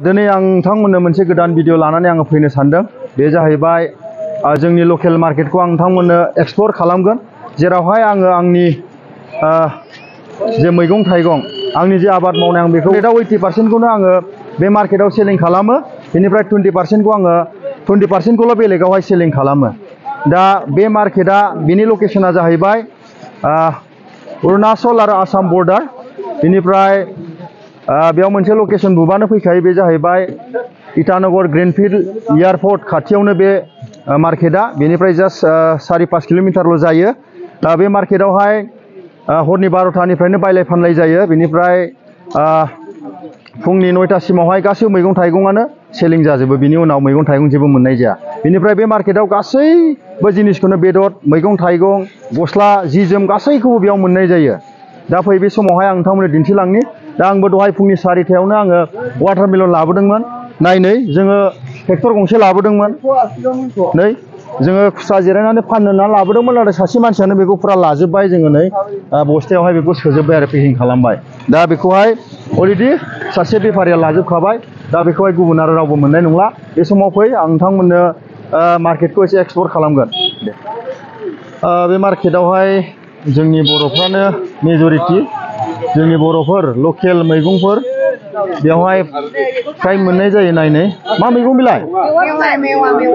दिनै आं नोंथांमोननो मोनसे गोदान भिडिअ लानानै आङो फैनो सानदों। बे जाहैबाय जोंनि लकेल मार्केटखौ आं नोंथांमोननो एक्सप्लर खालामगोन, जेरावहाय आङो आंनि जे मैगं थाइगं आंनि जे आबाद मावनाय आं बेखौ 80%खौनो आङो बे मार्केटाव सेलिं खालामो। बेनिफ्राय 20%खौ आङो 20%खौल' बेलेगावहाय सेलिं खालामो। दा बे मार्केटआ बेनि लकेसना जाहैबाय अरुणाचल आरो आसाम बर्डार। बेनिफ्राय बेयाव मोनसे लकेसन बुबानो फैखायो, बे जाहैबाय इटानगर ग्रेनफिल्ड एयारपर्ट खाथियावनो बे मार्केटआ। बेनिफ्राय जास्ट 4-5 किल'मिटारल' जायो। दा बे मार्केटआवहाय हरनि 12टानिफ्रायनो बायलाय फानलाय जायो। बेनिफ्राय फुंनि 9टासिमावहाय गासैबो मैगं थाइगङानो सेलिं जाजोबो। बिनि उनाव मैगं थाइगं जेबो मोननाय जाया। बेनिफ्राय बे मार्केटआव गासैबो जिनिसखौनो बेदर, मैगं थाइगं, गस्ला, जि जोम गासैखौबो बेयाव मोननाय जायो। दा फै बे समावहाय आं नोंथांमोननो दिन्थिलांनि। दा आंबो दहाय फुंनि 4टायावनो आङो वाटारमेलन लाबोदोंमोन। नै जोङो ट्रेक्टर गंसे लाबोदोंमोन। नै जोङो खुस्रा जिरायनानै फाननो होननानै लाबोदोंमोन, नाथाय सासे मानसियानो बेखौ फुरा लाजोब्बाय। जोङो नै बस्थायावहाय बेखौ सोजोब्बाय आरो पेकिं खालामबाय। दा बेखौहाय अलरेडि सासे बेफारिया लाजोबखाबाय। दा बेखौहाय गुबुन आरो रावबो मोननाय नंला। बे समाव फै आं नोंथांमोननो मार्केटखौ एसे एक्सप्लर खालामगोन। बे मार्केटआवहाय जोंनि बर'फ्रानो मेजरिटि। जोंनि बर'फोर लकेल मैगंफोर बेवहाय फ्राय मोननाय जायो। नायनै मा मैगं बेलाय?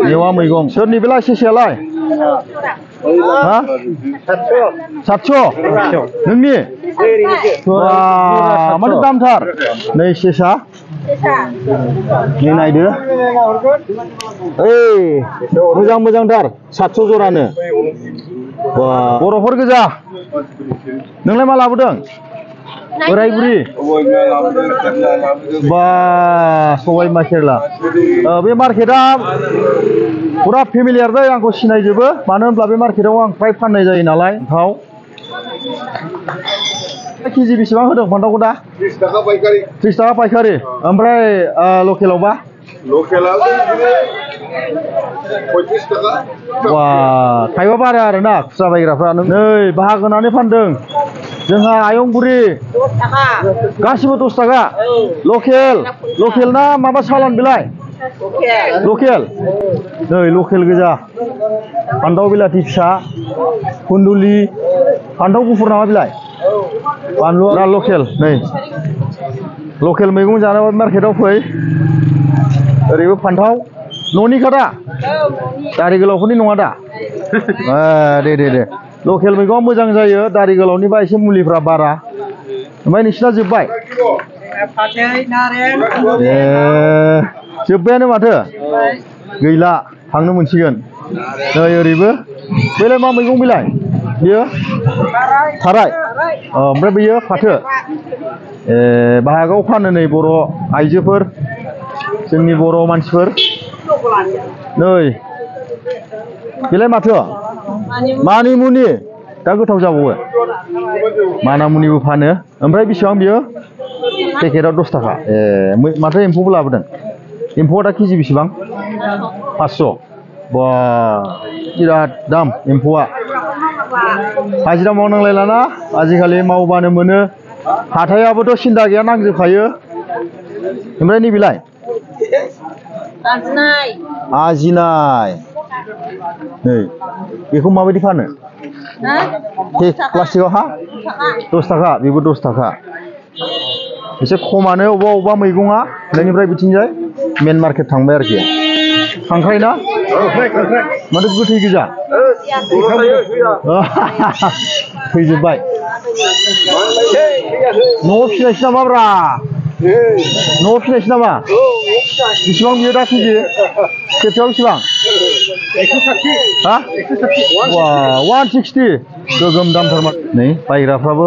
मेवा मैगं। सोरनि बेलाय सेसेयालाय? हा 700 नोंनि? माथो दामथार। नै सेसा नै नायदो, ओइ मोजां मोजांथार 700 जरानो। बर'फोर गोजा। नोंलाय मा लाबोदों? बोराय बुरि बा सबाय बिमा केरेला। बे मार्केटआ फुरा फेमिलियार दै, आंखौ सिनायजोबो। मानो होनब्ला बे मार्केटआव आं फ्राय फाननाय जायो नालाय। फान्थाव केजि बेसेबां होदों फान्थावखौ दा? 30 थाखा पाइकारि। 30 थाखा पाइकारि। ओमफ्राय लकेलावबा? लकेला 35 थाखा। बा थाइबा बारा आरोना खुस्रा बायग्राफ्रा। नै बाहागो होनानै फानदों जोंहा आयंबुरि। 10 थाखा। गासिबो 10 थाखा। लकेल ना माबा सालान बेलाय? लकेल। नै लकेल गोजा। फान्थाव बिलाथि फिसा, कुन्दुलि, फान्थाव गुफुर नामा बेलाय? बानलुआ लकेल। नै लकेल मैगं जानोबा मार्केटआव फै। ओरैबो फान्थाव न'निखा दा? दारि गोलावफोरनि नङा दा? दे लकेल मैगंआ मोजां जायो। दारि गोलावनिबा एसे मुलिफ्रा बारा। ओमफ्राय नोंसिना जोब्बाय? जोब्बायानो माथो। गैला, थांनो मोनसिगोन। नै ओरैबो बेलाय मा मैगं बेलाय? बियो थाराय। ओमफ्राय बेयो फाथो। बाहागोआव फानो नै बर' आइजोफोर, जोंनि बर' मानसिफोर। नै बेलाय माथो? मानिमुनि। दा गोथाव जाबावो। मानामुनिबो फानो। ओमफ्राय बेसेबां बियो? पेकेटआव 10 थाखा। माथो एम्फौबो लाबोदों? एम्फौआ दा केजि बेसेबां? 500। बा बिराद दाम एम्फौआ। हाजिरा मावनांलायलाना आजिखालि, मावबानो मोनो। हाथायाबोथ' सिन्था गैया, नांजोबखायो। ओमफ्राय नैबेलाय? आजिनाय। नै बेखौ माबायदि फानो? प्लास्टिकआव हा? 10 थाखा। बेबो 10 थाखा। एसे खमानो अबेबा मैगङा। नोंनिफ्राय बिथिंजाय मेन मार्केट थांबाय आरोखि। खांख्राइ ना? माथो गोथै गोजा? थैजोब्बाय। न'आव फिसिनायसो नामाब्रा? न'आव फिसिनायसो नामा? बेसेबां बियो दा केजि? सेरसेयाव बेसेबां? 160। हा? 160। गोगोम दामथार। नै बायग्राफ्राबो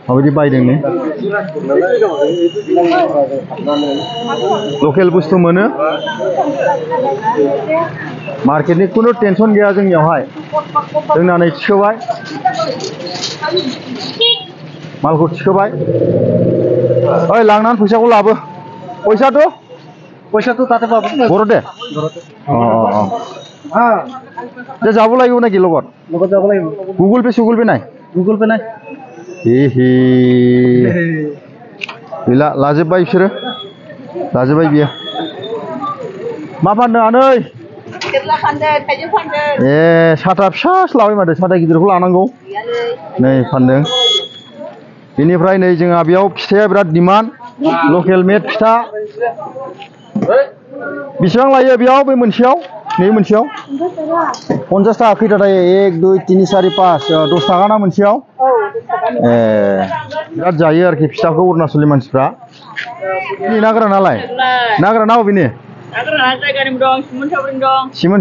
माबायदि बायदों नै। लकेल बुस्थु मोनो। मार्केटनि खुनु टेनसन गैया जोंनियावहाय। जोंना नै थिखोबाय, मालखौ थिखोबाय। ओइ लांनानै फैसाखौ लाबो। পয়সাটো তাতে পাবো। ঘৰতে? যে যাব লাগিব নেকি লগত? লগত যাব লাগিব। গুগল পে নাই? গুগল পে নাই। গैला, लाजोब्बाय बिसोरो। लाजोबबाय बियो मा फानदों आनै केरला फानदों थाइजौ फानदों ए साथा फिसासो लाबाय माथो साथा गिदिरखौ लानांगौ नै फानदों बेनिफ्राय नै जोंहा बेयाव फिथाया बिराद डिमान्ड लकेल मेड फिथा बेसेबां लायो बेयाव बे मोनसेयाव नै मोनसेयाव 50 थाखा खैथा थायो 1 2 3 4 5 10 थाखा ना मोनसेयाव ए बिराद जायो आरोखि फिथाखौ अरुणाचलनि मानसिफ्रा बिनि ना गोरानालाय ना गोराना बबेनि ना गोराना जायगानिबो दं सिमोन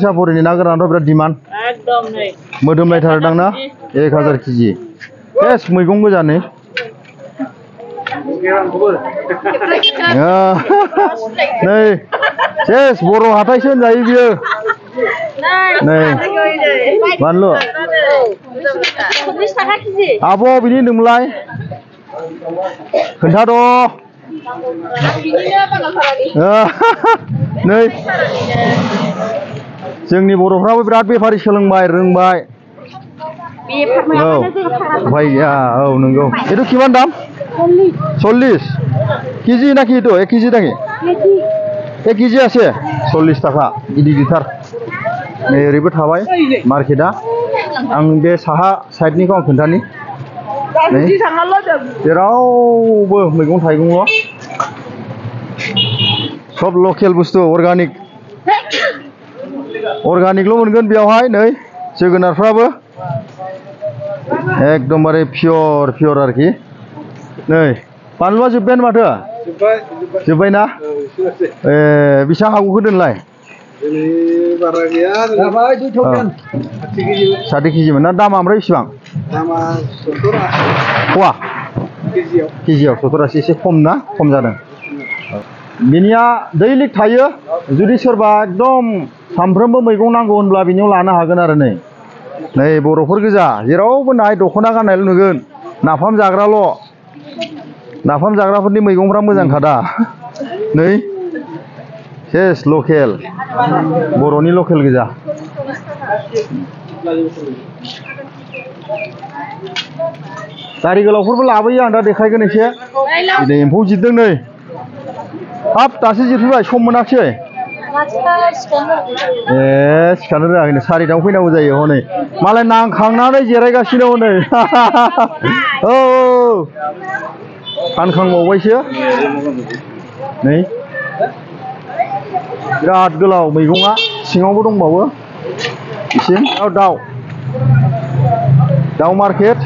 साफरिनि ना गोरानाथ' बिराद डिमान्ड एकदम नै मोदोमलायथारदां ना 1000 केजि बेस मैगं गोजा नै नै सेस बर' हाथायसो होनजायो बियो नै बानलु 40 थाखा केजि आब' बिनि होनदोंमोनलाय खोन्थाद' नै जोंनि बर'फ्राबो बिराद बेफारि सोलोंबाय रोंबाय औ उफाय गैया औ नंगौ itu किमान दाम 40 केजि ना कि itu 1 केजि नाखि 1 केजि আছে 40 थाखा गिदिर गिदिरथार नै ओरैबो थाबाय मार्केटआ आं बे साहा साइडनिखौ आं खोन्थानि नै जेरावबो मैगं थाइगंल' सब लकेल बुस्थु अर्गानिकल' मोनगोन बेयावहाय नै जोगोनारफ्राबो एकदमबारे पियर आरोखि नै बानलुआ जोब्बायानो माथो जोब्बायना ए बेसेबां हागौखौ दोनलाय बारा गैया 60 केजिमोन ना दामा ओमफ्राय बेसेबां दामा 70 फवा केजियाव 70 एसे खम ना खम जादों बिनिया दैलिक थायो जुदि सोरबा एकदम सानफ्रोमबो मैगं नांगौ होनब्ला बिनियाव लानो हागोन आरो नै बर'फोर गोजा जेरावबो नाय दख'ना गाननायल' नुगोन नाफाम जाग्राफोरनि मैगंफ्रा मोजांखादा नै सेस लकेल बर'नि लकेल गोजा दारि गोलावफोरबो लाबोयो आं दा देखायगोन एसे दिनै एम्फौ जिरदों नै हाब दासो जिरफैबाय सम मोनाखिसै ए सिखारनो रोङाखैनो 4टायाव फैनांगौ जायो हनै मालाय नांखांनानै जिरायगासिनो हनै औ फानखांबावबायसो नै बिराद गोलाव मैगङा सिङावबो दंबावो इसे दाउ मार्केट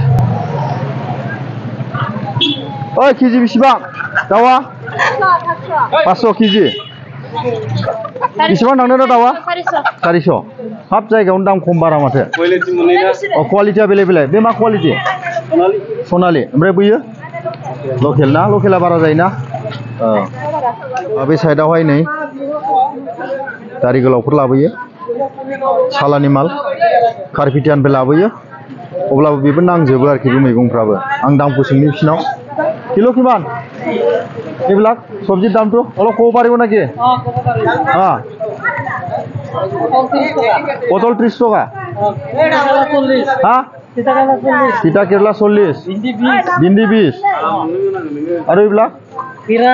ओइ केजि बेसेबां दाउआ 500 केजि बेसेबां थांदों दा दाउआ 400 हाब जायगायावनो दाम खम बारा माथो क्वालिटिया बेलेग बे मा क्वालिटि सनालि ओमफ्राय बैयो लकेल ना लकेला बारा जायोना बे साइडआवहाय नै दारि गोलावफोर लाबोयो सालानि माल कार्पिटियाननिफ्राय लाबोयो अब्लाबो बेबो नांजोबो आरोखि बे मैगंफ्राबो आं दामखौ सोंनि बिसिनाव किल' किमान এইবিলাক সবজির দামটো অলপ ক'ব পাৰিব নেকি পটল 30 টাকা তিতা কেৰেলা 40 भिन्दी 20 আৰু এইবিলাক खीरा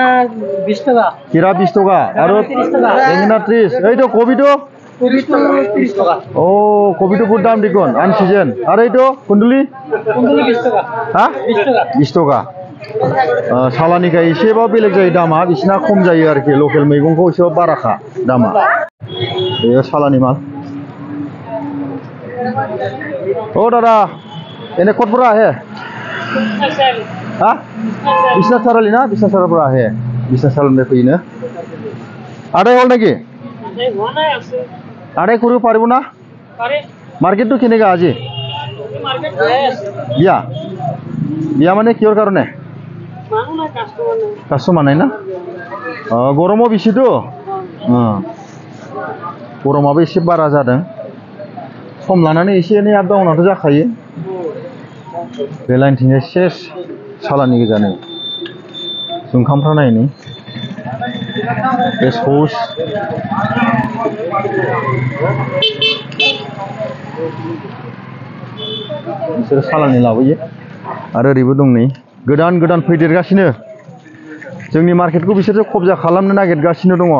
20 টাকা আৰু বেঙেনা 30 এইটো কবিটো 30 টাকা ও কবিটো বহুত দাম দেখোন আন সিজন আৰু এইটো কুন্দুলি 20 টাকা 20 টাকা सालानिखाय एसेबाबो बेलेग जायो दामा बिसिना खम जायो आरोखि लकेल मैगंखौ एसेबाबो बाराखा दामा बेयो सालानि माल ओ दादा एने कटपुरा है बिसना साराली ना बिसना सारापुरा है बिसना सारालनिफ्राय फैयोनो आदाय हल नाকি आदाय करिब पारिब ना मार्केटটো केनेका আজি बिया माने किहर कारणे कास्टमार नाय ना गरमाव बेसेथ' गरमाबो एसे बारा जादों सम लानानै एसे एनै आप डाउनाथ' जाखायो बे लाइनथिंजाय सेस सालानि गोजा नै जुंखामफ्रा नायनि बे सस बिसोर सालानि लाबोयो आरो ओरैबो दं नै गोदान फैदेरगासिनो जोंनि मार्केटखौ बिसोरो कब्जा खालामनो नागिरगासिनो दङ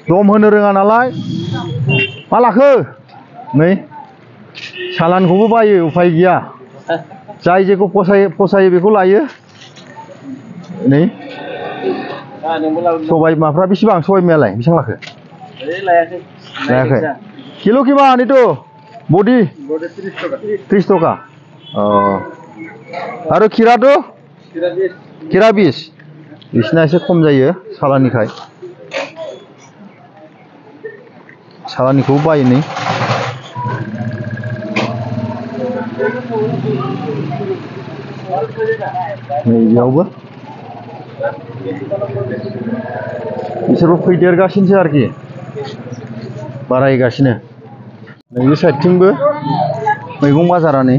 दम होनो रोङा नालाय मा लाखो नै सालानखौबो बायो उफाय गैया जाय जेखौ फसायो बेखौ लायो नै सबाय बिमाफ्रा बेसेबां सबाय बिमायालाय बेसेबां लाखो लायाखै किल' किमान itu body 30 टका आरो खिरा tuh kira 20 बिसिना एसे खम जायो सालाननिखाय सालाननिखौबो बायो नै बेयावबो बिसोरबो फैदेरगासिनोसो आरोखि बारायगासिनो नैबे साइडथिंबो मैगं बाजारा नै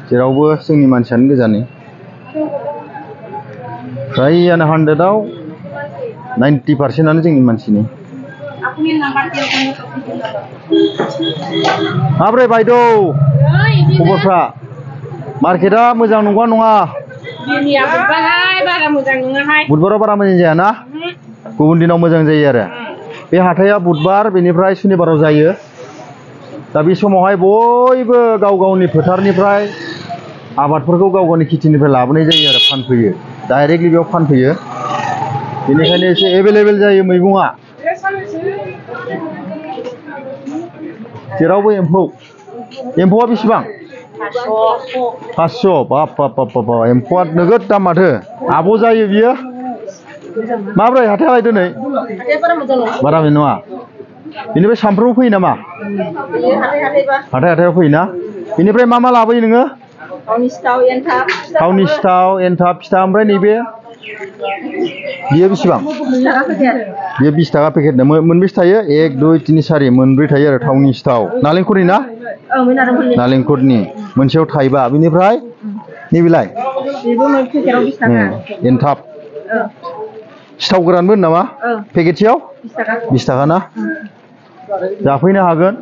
जेरावबो जोंनि मानसियानो गोजा नै फ्रायानो 100आव 90%आनो जोंनि मानसिनि माब्रै बायद' खबरफ्रा मार्केटआ मोजां नंगौना नङा दिनैया बुधबारहाय बारा मोजां नङाहाय बुधबाराव बारा मोजां जाया ना गुबुन दिनाव मोजां जायो आरो बे हाथाया बुधबार बेनिफ्राय सुनिबाराव जायो दा बे समावहाय बयबो गाव गावनि फोथारनिफ्राय आबादफोरखौ गाव गावनि खेथिनिफ्राय लाबोनाय जायो आरो फानफैयो डाइरेक्टलि बेयाव फानफैयो बेनिखायनो एसे एभेलेबेल जायो मैगङा जेरावबो एम्फौआ बेसेबां 500 बाप एम्फौआ नोगोद दाम माथो आब' जायो बियो माब्रै हाथायालाय दिनै बारा मोजां नङा बेनिफ्राय सामफ्रोमबो फैयो नामा हाथायाव फैयोना बेनिफ्राय मा लाबोयो नोङो थावनि सिथाव एन्थाब फिथा ओमफ्राय नैबे बियो बेसेबां बियो 20 टाका पेकेट मोनबेसे थायो 1 2 3 4 मोनब्रै थायो आरो थावनि सिथाव नालेंखरनि ना नालेंखरनि मोनसेयाव थाइबा बेनिफ्राय नैबेलाय एन्थाब सिथाव गोरानबो होनो नामा पेकेटसेयाव 20 टाका ना जाफैनो हागोन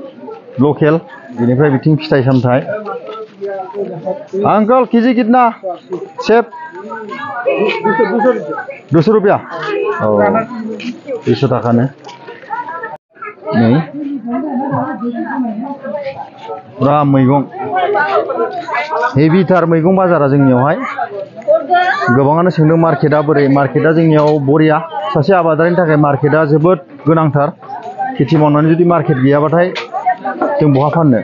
लकेल बेनिफ्राय बिथिं फिथाइ सामथाइ अंकल केजि कितना सेब 200 रुपया 200 टाकानो नै पुरा मैगं हेभिथार मैगं बाजारा जोंनियावहाय गोबाङानो सोंदों मार्केटआ बोरै मार्केटआ जोंनियाव बरिया सासे आबादारिनि थाखाय मार्केटआ जोबोद गोनांथार खेथि मावनानै जुदि मार्केट गैयाबाथाय जों बहा फाननो